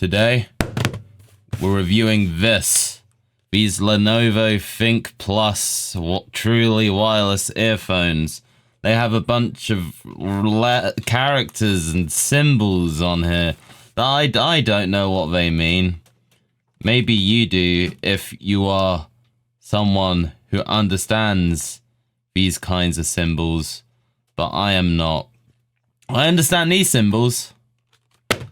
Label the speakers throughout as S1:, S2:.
S1: Today, we're reviewing these Lenovo Think Plus truly wireless earphones. They have a bunch of characters and symbols on here that I don't know what they mean. Maybe you do if you are someone who understands these kinds of symbols, but I am not. I understand these symbols.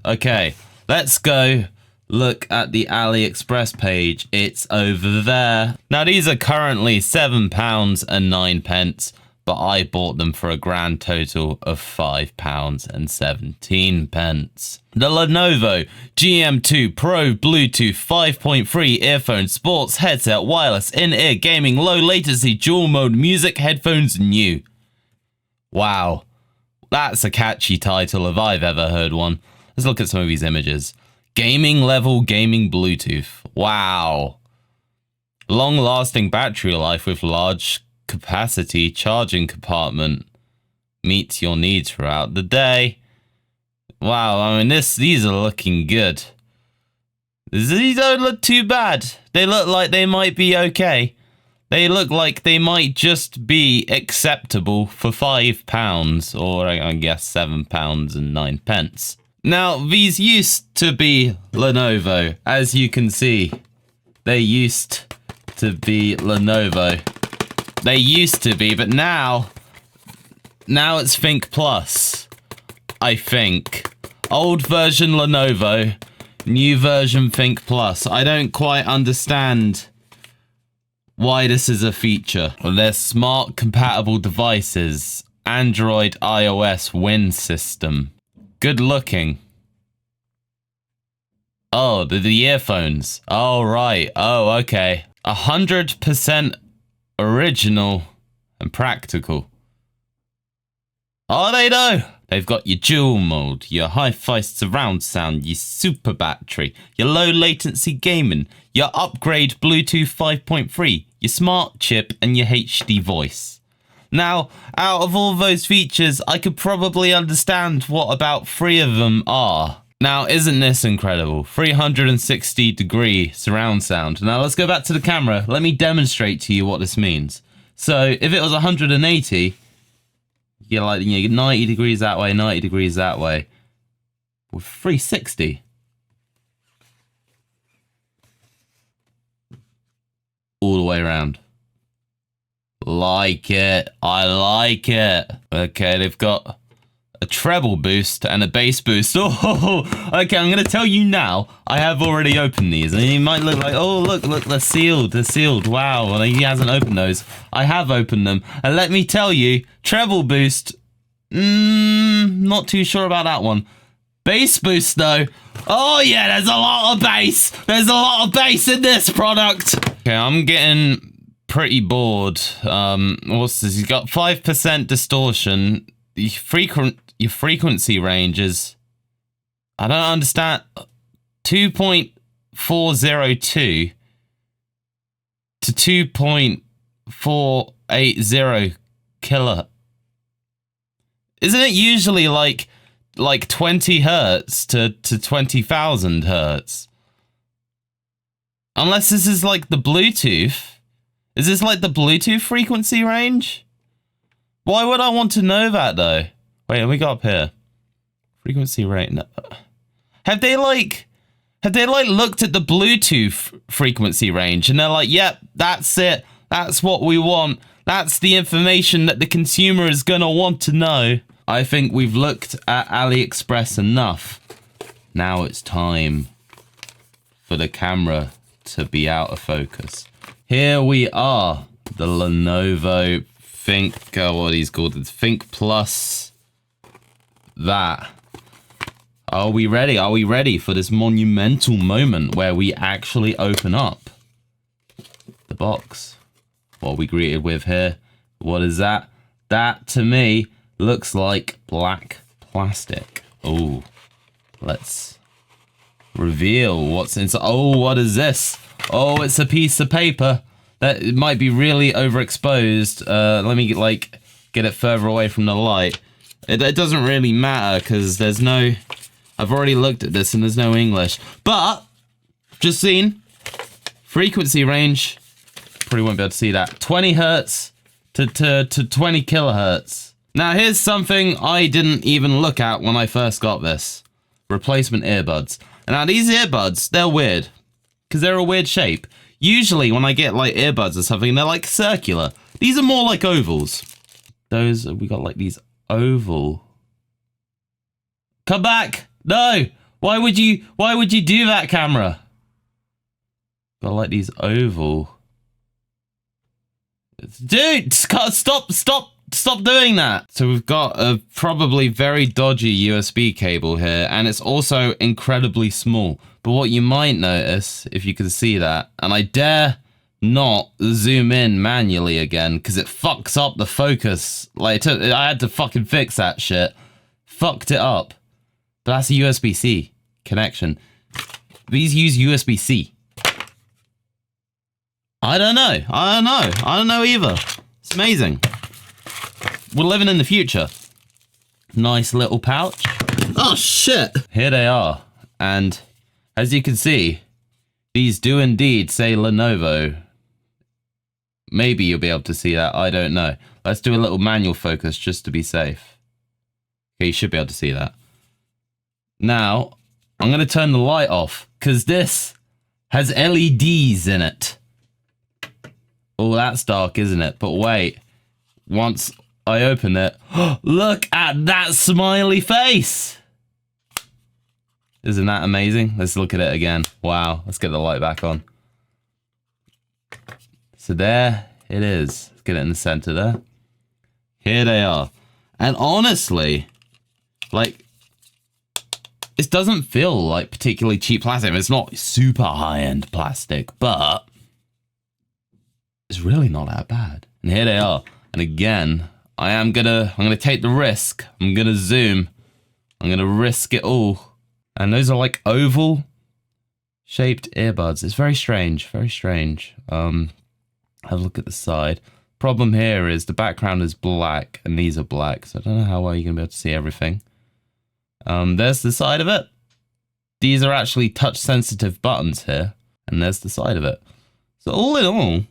S1: Okay, let's go look at the AliExpress page. It's over there. Now, these are currently £7.09, but I bought them for a grand total of £5.17. The Lenovo GM2 Pro Bluetooth 5.3 earphone sports headset wireless in-ear gaming low latency dual mode music headphones new. Wow, that's a catchy title if I've ever heard one. Let's look at some of these images. Gaming level gaming Bluetooth. Wow. Long-lasting battery life with large capacity charging compartment. Meets your needs throughout the day. Wow, I mean, these are looking good. These don't look too bad. They look like they might be okay. They look like they might just be acceptable for £5, or I guess £7.09. Now, these used to be Lenovo, as you can see. They used to be Lenovo. They used to be, but now it's Think Plus, I think. Old version Lenovo, new version Think Plus. I don't quite understand why this is a feature. Well, they're smart compatible devices. Android, iOS, Win system. Good looking. Oh, the earphones. Oh, right. Oh, okay. 100% original and practical. Are they though? They've got your dual mode, your hi-fi surround sound, your super battery, your low latency gaming, your upgrade Bluetooth 5.3, your smart chip, and your HD voice. Now, out of all those features, I could probably understand what about 3 of them are. Now, isn't this incredible? 360-degree surround sound. Now, let's go back to the camera. Let me demonstrate to you what this means. So, if it was 180, you're like, you get 90 degrees that way, 90 degrees that way. With 360. All the way around. Like it. I like it. Okay, they've got a treble boost and a bass boost. Oh, okay, I'm going to tell you now, I have already opened these. And you might look like, oh, look, they're sealed. They're sealed. Wow, well, he hasn't opened those. I have opened them. And let me tell you, treble boost, not too sure about that one. Bass boost, though. Oh, yeah, there's a lot of bass. There's a lot of bass in this product. Okay, I'm getting pretty bored. What's this? He's got 5% distortion. Your frequency range is, I don't understand, 2.402 to 2.480 kilo. Isn't it usually like 20 hertz to 20,000 hertz? Unless this is like the Bluetooth. Is this like the Bluetooth frequency range? Why would I want to know that though? Wait, we got up here. Frequency rate. No. Have they looked at the Bluetooth frequency range and they're like, yep, that's it. That's what we want. That's the information that the consumer is gonna want to know. I think we've looked at AliExpress enough. Now it's time for the camera to be out of focus. Here we are, the Lenovo Think, what he's called, it's Think Plus. That. Are we ready? Are we ready for this monumental moment where we actually open up the box? What are we greeted with here? What is that? That, to me, looks like black plastic. Oh, let's reveal what's inside. Oh, what is this? Oh, it's a piece of paper. That it might be really overexposed. Let me get it further away from the light. It doesn't really matter because there's no I've already looked at this and there's no English. But, just seen, frequency range, probably won't be able to see that, 20 hertz to 20 kilohertz. Now here's something I didn't even look at when I first got this. Replacement earbuds. And now these earbuds, they're weird. Because they're a weird shape. Usually when I get like earbuds or something, they're like circular. These are more like ovals. We got like these oval. Come back! No! Why would you do that, camera? Got like these oval. Dude, stop doing that. So we've got a probably very dodgy USB cable here, and it's also incredibly small. But what you might notice, if you can see that, and I dare not zoom in manually again, because it fucks up the focus. Like, I had to fucking fix that shit. Fucked it up. But that's a USB-C connection. These use USB-C. I don't know either. It's amazing. We're living in the future. Nice little pouch. Oh shit. Here they are. And as you can see, these do indeed say Lenovo. Maybe you'll be able to see that. I don't know. Let's do a little manual focus just to be safe. Okay, you should be able to see that. Now, I'm going to turn the light off because this has LEDs in it. Oh, that's dark, isn't it? But wait, once I open it, look at that smiley face. Isn't that amazing? Let's look at it again. Wow, let's get the light back on. So there it is. Let's get it in the center there. Here they are. And honestly, like, this doesn't feel like particularly cheap plastic. It's not super high-end plastic, but it's really not that bad. And here they are. And again, I'm gonna take the risk. I'm gonna zoom. I'm gonna risk it all. And those are like oval shaped earbuds. It's very strange, very strange. Have a look at the side. Problem here is the background is black and these are black. So I don't know how well you're gonna be able to see everything. There's the side of it. These are actually touch sensitive buttons here. And there's the side of it. So all in all,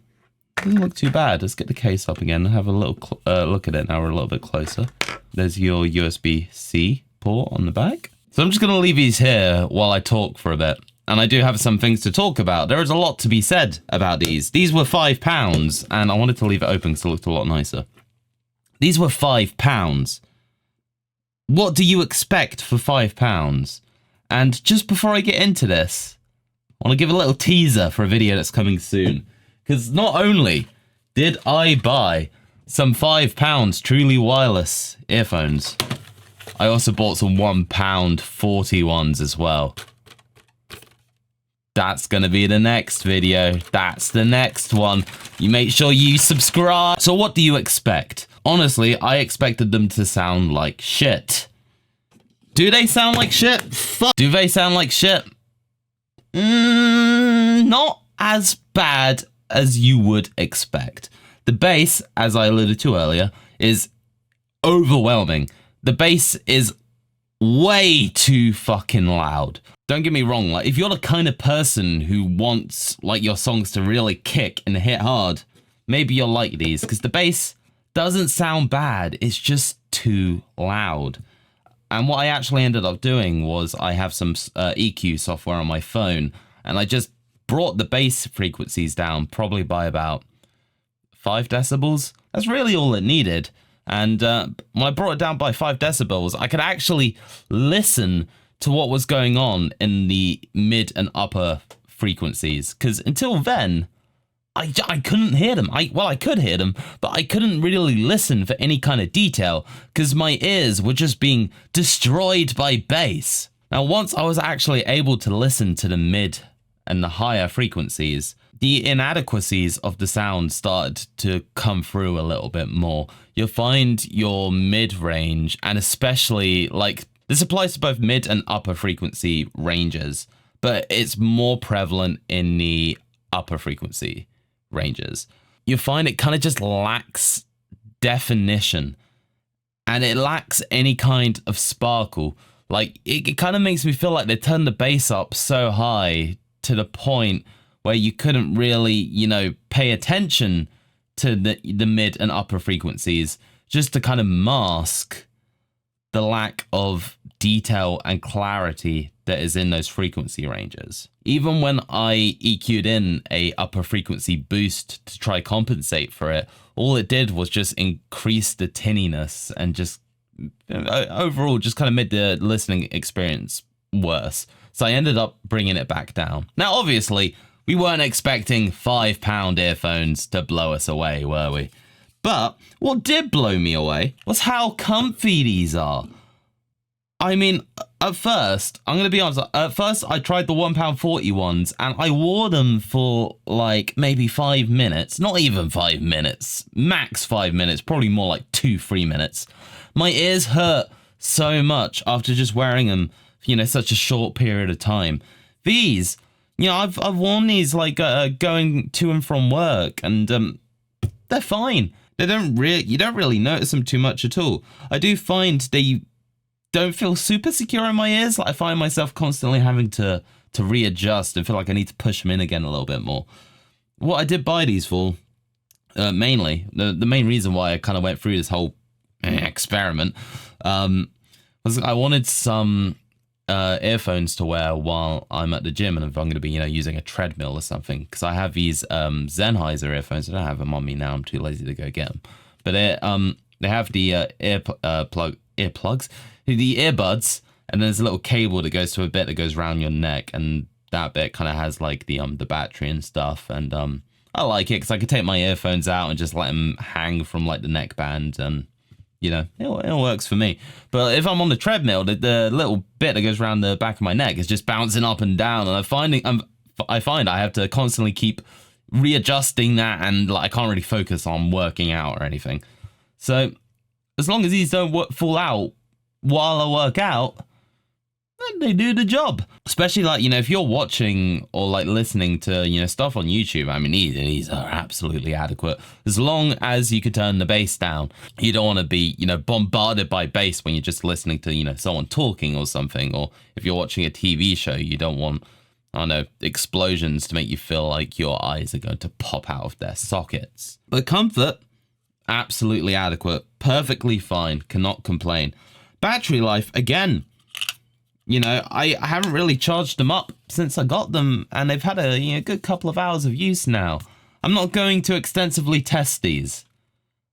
S1: doesn't look too bad. Let's get the case up again and have a little look at it now. We're a little bit closer. There's your USB-C port on the back. So I'm just going to leave these here while I talk for a bit. And I do have some things to talk about. There is a lot to be said about these. These were £5 and I wanted to leave it open because it looked a lot nicer. These were £5. What do you expect for £5? And just before I get into this, I want to give a little teaser for a video that's coming soon. Because not only did I buy some £5 truly wireless earphones, I also bought some £1.40 ones as well. That's going to be the next video. That's the next one. You make sure you subscribe. So what do you expect? Honestly, I expected them to sound like shit. Do they sound like shit? Fuck. Do they sound like shit? Not as bad as you would expect. The bass, as I alluded to earlier, is overwhelming. The bass is way too fucking loud. Don't get me wrong, like, if you're the kind of person who wants, like, your songs to really kick and hit hard, maybe you'll like these, because the bass doesn't sound bad, it's just too loud. And what I actually ended up doing was I have some EQ software on my phone, and I just brought the bass frequencies down probably by about 5 decibels. That's really all it needed. And when I brought it down by 5 decibels, I could actually listen to what was going on in the mid and upper frequencies. Because until then, I couldn't hear them. Well, I could hear them, but I couldn't really listen for any kind of detail because my ears were just being destroyed by bass. Now, once I was actually able to listen to the mid and the higher frequencies, the inadequacies of the sound started to come through a little bit more. You'll find your mid-range, and especially, like, this applies to both mid and upper frequency ranges, but it's more prevalent in the upper frequency ranges. You'll find it kind of just lacks definition, and it lacks any kind of sparkle. Like, it kind of makes me feel like they turned the bass up so high to the point where you couldn't really, you know, pay attention to the mid and upper frequencies, just to kind of mask the lack of detail and clarity that is in those frequency ranges. Even when I EQ'd in a upper frequency boost to try compensate for it, all it did was just increase the tinniness and just overall just kind of made the listening experience worse. So I ended up bringing it back down. Now, obviously, we weren't expecting £5 earphones to blow us away, were we? But what did blow me away was how comfy these are. I mean, at first, I'm going to be honest, at first I tried the £1.40 ones and I wore them for like maybe 5 minutes, not even 5 minutes, max 5 minutes, probably more like 2-3 minutes. My ears hurt so much after just wearing them, you know, such a short period of time. These, you know, I've worn these like going to and from work, and they're fine. You don't really notice them too much at all. I do find they don't feel super secure in my ears. Like, I find myself constantly having to readjust and feel like I need to push them in again a little bit more. What I did buy these for, mainly, the main reason why I kind of went through this whole experiment, was I wanted some earphones to wear while I'm at the gym, and if I'm going to be, you know, using a treadmill or something, because I have these Sennheiser earphones. I don't have them on me now. I'm too lazy to go get them. But they have the earplugs, the earbuds, and there's a little cable that goes to a bit that goes around your neck, and that bit kind of has like the battery and stuff. And I like it because I could take my earphones out and just let them hang from like the neckband, and you know, it works for me. But if I'm on the treadmill, the little bit that goes around the back of my neck is just bouncing up and down, and I find I have to constantly keep readjusting that, and like I can't really focus on working out or anything. So as long as these don't fall out while I work out, then they do the job. Especially like, you know, if you're watching or like listening to, you know, stuff on YouTube, I mean, these are absolutely adequate. As long as you could turn the bass down. You don't want to be, you know, bombarded by bass when you're just listening to, you know, someone talking or something. Or if you're watching a TV show, you don't want, I don't know, explosions to make you feel like your eyes are going to pop out of their sockets. But comfort, absolutely adequate. Perfectly fine. Cannot complain. Battery life, again, you know, I haven't really charged them up since I got them, and they've had a good couple of hours of use now. I'm not going to extensively test these.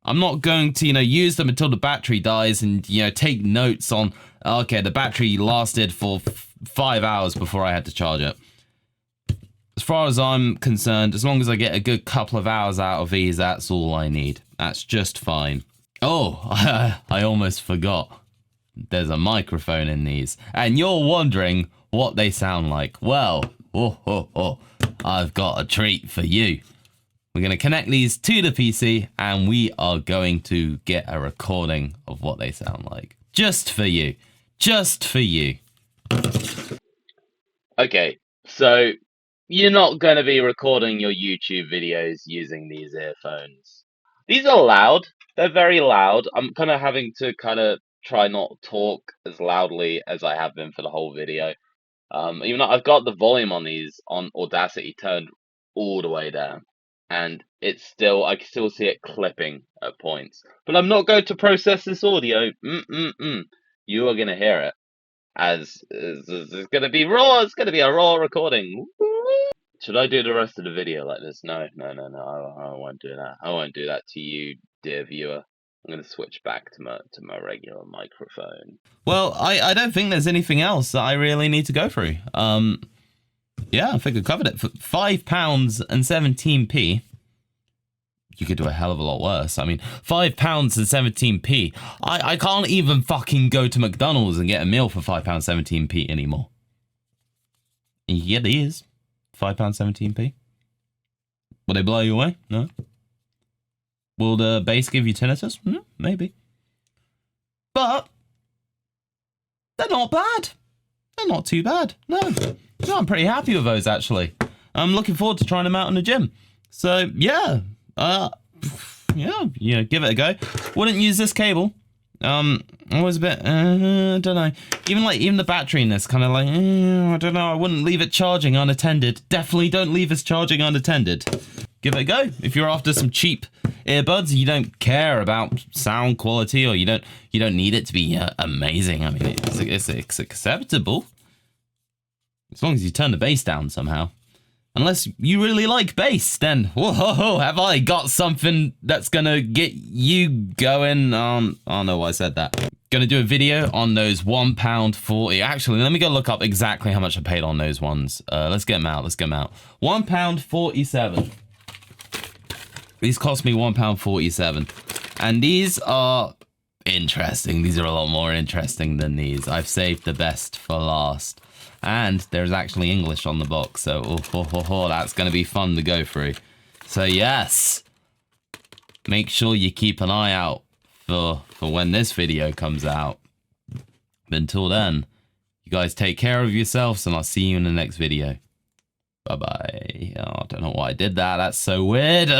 S1: I'm not going to, you know, use them until the battery dies and, you know, take notes on, okay, the battery lasted for 5 hours before I had to charge it. As far as I'm concerned, as long as I get a good couple of hours out of these, that's all I need. That's just fine. Oh, I almost forgot. There's a microphone in these, and you're wondering what they sound like. Well, I've got a treat for you. We're going to connect these to the PC, and we are going to get a recording of what they sound like. Just for you. Just for you. Okay, so you're not going to be recording your YouTube videos using these earphones. These are loud. They're very loud. I'm kind of having to try not talk as loudly as I have been for the whole video. Even though I've got the volume on these on Audacity turned all the way down, and I can still see it clipping at points. But I'm not going to process this audio. You are going to hear it as it's going to be raw. It's going to be a raw recording. Should I do the rest of the video like this? No. I won't do that. I won't do that to you, dear viewer. I'm going to switch back to my regular microphone. Well, I don't think there's anything else that I really need to go through. Yeah, I think I covered it. For £5 and 17p, you could do a hell of a lot worse. I mean, £5 and 17p. I can't even fucking go to McDonald's and get a meal for £5 17p anymore. Yeah, it is. £5 17p. Will they blow you away? No. Will the bass give you tinnitus? Maybe. But they're not bad. They're not too bad. No, I'm pretty happy with those, actually. I'm looking forward to trying them out in the gym. So, yeah. Give it a go. Wouldn't use this cable. I was a bit, I don't know. Even the battery in this kind of like, I don't know. I wouldn't leave it charging unattended. Definitely don't leave this charging unattended. Give it a go. If you're after some cheap earbuds, you don't care about sound quality, or you don't need it to be amazing. I mean, it's acceptable as long as you turn the bass down somehow. Unless you really like bass, then whoa, have I got something that's gonna get you going on. Oh no, I said that. Gonna do a video on those £1.40. Actually, let me go look up exactly how much I paid on those ones. Let's get them out. £1.47. These cost me £1.47. And these are interesting. These are a lot more interesting than these. I've saved the best for last. And there's actually English on the box, so that's going to be fun to go through. So yes, make sure you keep an eye out for when this video comes out. But until then, you guys take care of yourselves, and I'll see you in the next video. Bye-bye. Oh, I don't know why I did that. That's so weird.